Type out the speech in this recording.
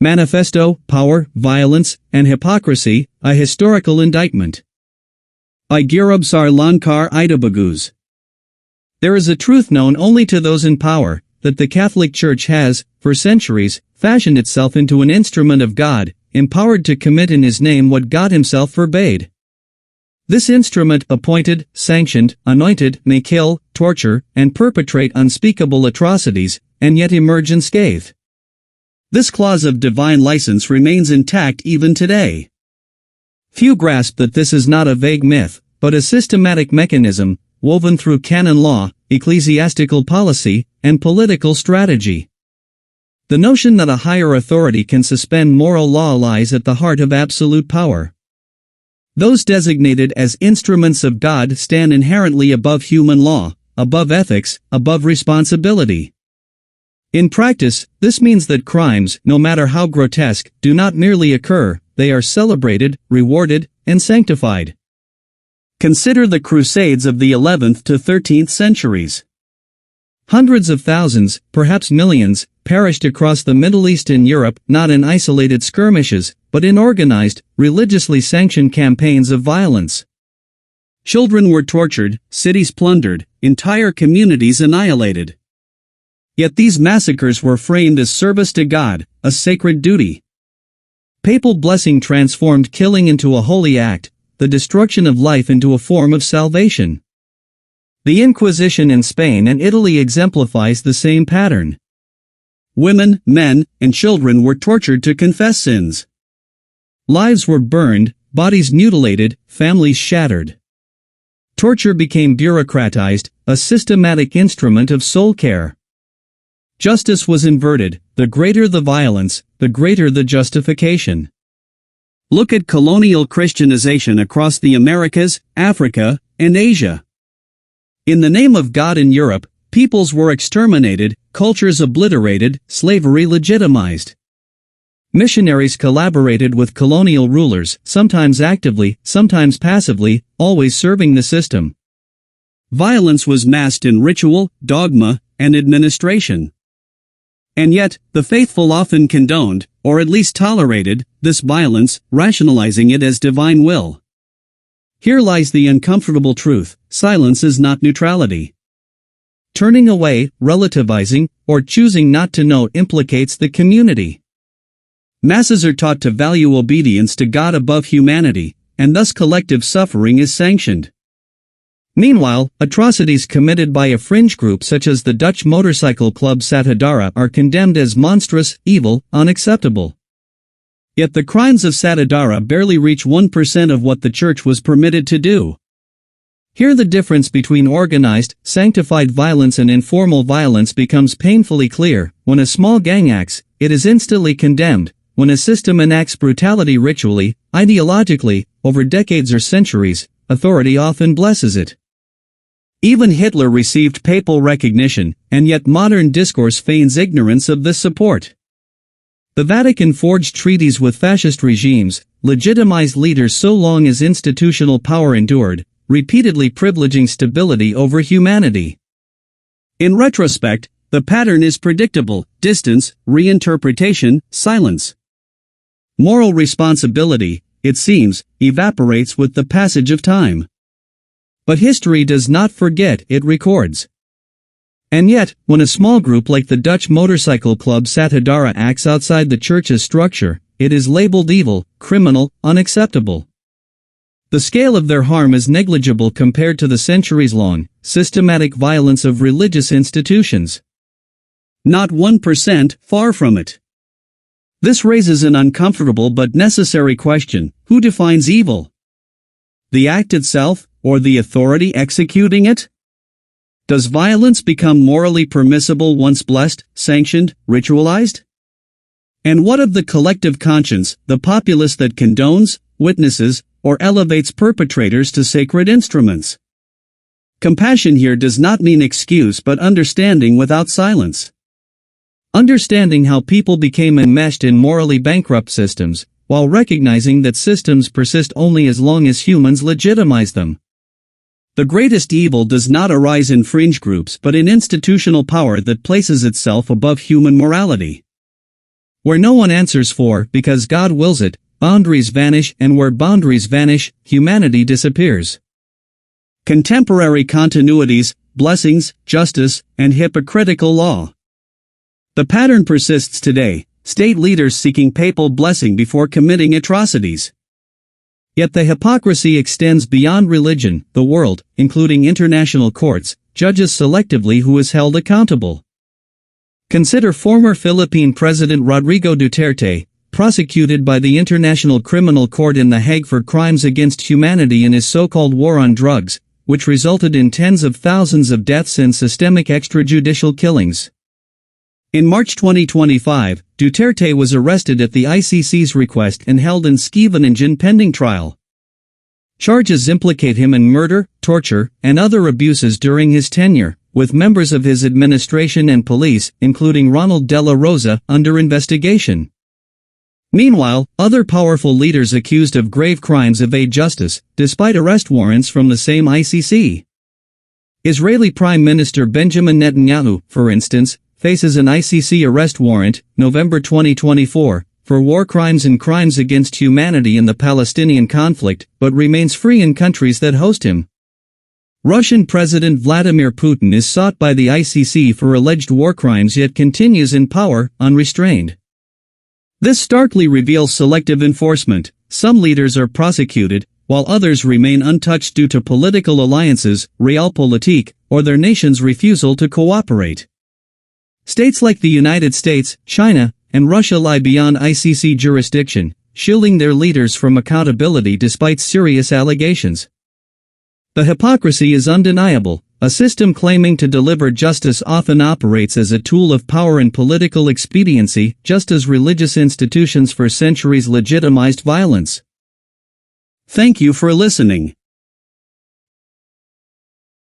Manifesto, Power, Violence, and Hypocrisy, A Historical Indictment. By Gurubesar Lancar Bagus. There is a truth known only to those in power, that the Catholic Church has, for centuries, fashioned itself into an instrument of God, empowered to commit in His name what God Himself forbade. This instrument, appointed, sanctioned, anointed, may kill, torture, and perpetrate unspeakable atrocities, and yet emerge unscathed. This clause of divine license remains intact even today. Few grasp that this is not a vague myth, but a systematic mechanism, woven through canon law, ecclesiastical policy, and political strategy. The notion that a higher authority can suspend moral law lies at the heart of absolute power. Those designated as instruments of God stand inherently above human law, above ethics, above responsibility. In practice, this means that crimes, no matter how grotesque, do not merely occur, they are celebrated, rewarded, and sanctified. Consider the Crusades of the 11th to 13th centuries. Hundreds of thousands, perhaps millions, perished across the Middle East and Europe, not in isolated skirmishes, but in organized, religiously sanctioned campaigns of violence. Children were tortured, cities plundered, entire communities annihilated. Yet these massacres were framed as service to God, a sacred duty. Papal blessing transformed killing into a holy act, the destruction of life into a form of salvation. The Inquisition in Spain and Italy exemplifies the same pattern. Women, men, and children were tortured to confess sins. Lives were burned, bodies mutilated, families shattered. Torture became bureaucratized, a systematic instrument of soul care. Justice was inverted, the greater the violence, the greater the justification. Look at colonial Christianization across the Americas, Africa, and Asia. In the name of God in Europe, peoples were exterminated, cultures obliterated, slavery legitimized. Missionaries collaborated with colonial rulers, sometimes actively, sometimes passively, always serving the system. Violence was masked in ritual, dogma, and administration. And yet, the faithful often condoned, or at least tolerated, this violence, rationalizing it as divine will. Here lies the uncomfortable truth: silence is not neutrality. Turning away, relativizing, or choosing not to know implicates the community. Masses are taught to value obedience to God above humanity, and thus collective suffering is sanctioned. Meanwhile, atrocities committed by a fringe group such as the Dutch motorcycle club Satudara are condemned as monstrous, evil, unacceptable. Yet the crimes of Satudara barely reach 1% of what the Church was permitted to do. Here the difference between organized, sanctified violence and informal violence becomes painfully clear. When a small gang acts, it is instantly condemned. When a system enacts brutality ritually, ideologically, over decades or centuries, authority often blesses it. Even Hitler received papal recognition, and yet modern discourse feigns ignorance of this support. The Vatican forged treaties with fascist regimes, legitimized leaders so long as institutional power endured, repeatedly privileging stability over humanity. In retrospect, the pattern is predictable: distance, reinterpretation, silence. Moral responsibility, it seems, evaporates with the passage of time. But history does not forget, it records. And yet, when a small group like the Dutch motorcycle club Satudara acts outside the Church's structure, it is labeled evil, criminal, unacceptable. The scale of their harm is negligible compared to the centuries-long, systematic violence of religious institutions. Not 1%, far from it. This raises an uncomfortable but necessary question: who defines evil? The act itself, or the authority executing it? Does violence become morally permissible once blessed, sanctioned, ritualized? And what of the collective conscience, the populace that condones, witnesses, or elevates perpetrators to sacred instruments? Compassion here does not mean excuse but understanding without silence. Understanding how people became enmeshed in morally bankrupt systems, while recognizing that systems persist only as long as humans legitimize them. The greatest evil does not arise in fringe groups but in institutional power that places itself above human morality. Where no one answers for because God wills it, boundaries vanish, and where boundaries vanish, humanity disappears. Contemporary continuities, blessings, justice, and hypocritical law. The pattern persists today, state leaders seeking papal blessing before committing atrocities. Yet the hypocrisy extends beyond religion, the world, including international courts, judges selectively who is held accountable. Consider former Philippine President Rodrigo Duterte, prosecuted by the International Criminal Court in The Hague for crimes against humanity in his so-called war on drugs, which resulted in tens of thousands of deaths and systemic extrajudicial killings. In March 2025, Duterte was arrested at the ICC's request and held in Scheveningen pending trial. Charges implicate him in murder, torture, and other abuses during his tenure, with members of his administration and police, including Ronald de la Rosa, under investigation. Meanwhile, other powerful leaders accused of grave crimes evade justice, despite arrest warrants from the same ICC. Israeli Prime Minister Benjamin Netanyahu, for instance, faces an ICC arrest warrant, November 2024, for war crimes and crimes against humanity in the Palestinian conflict, but remains free in countries that host him. Russian President Vladimir Putin is sought by the ICC for alleged war crimes yet continues in power, unrestrained. This starkly reveals selective enforcement. Some leaders are prosecuted, while others remain untouched due to political alliances, realpolitik, or their nation's refusal to cooperate. States like the United States, China, and Russia lie beyond ICC jurisdiction, shielding their leaders from accountability despite serious allegations. The hypocrisy is undeniable. A system claiming to deliver justice often operates as a tool of power and political expediency, just as religious institutions for centuries legitimized violence. Thank you for listening.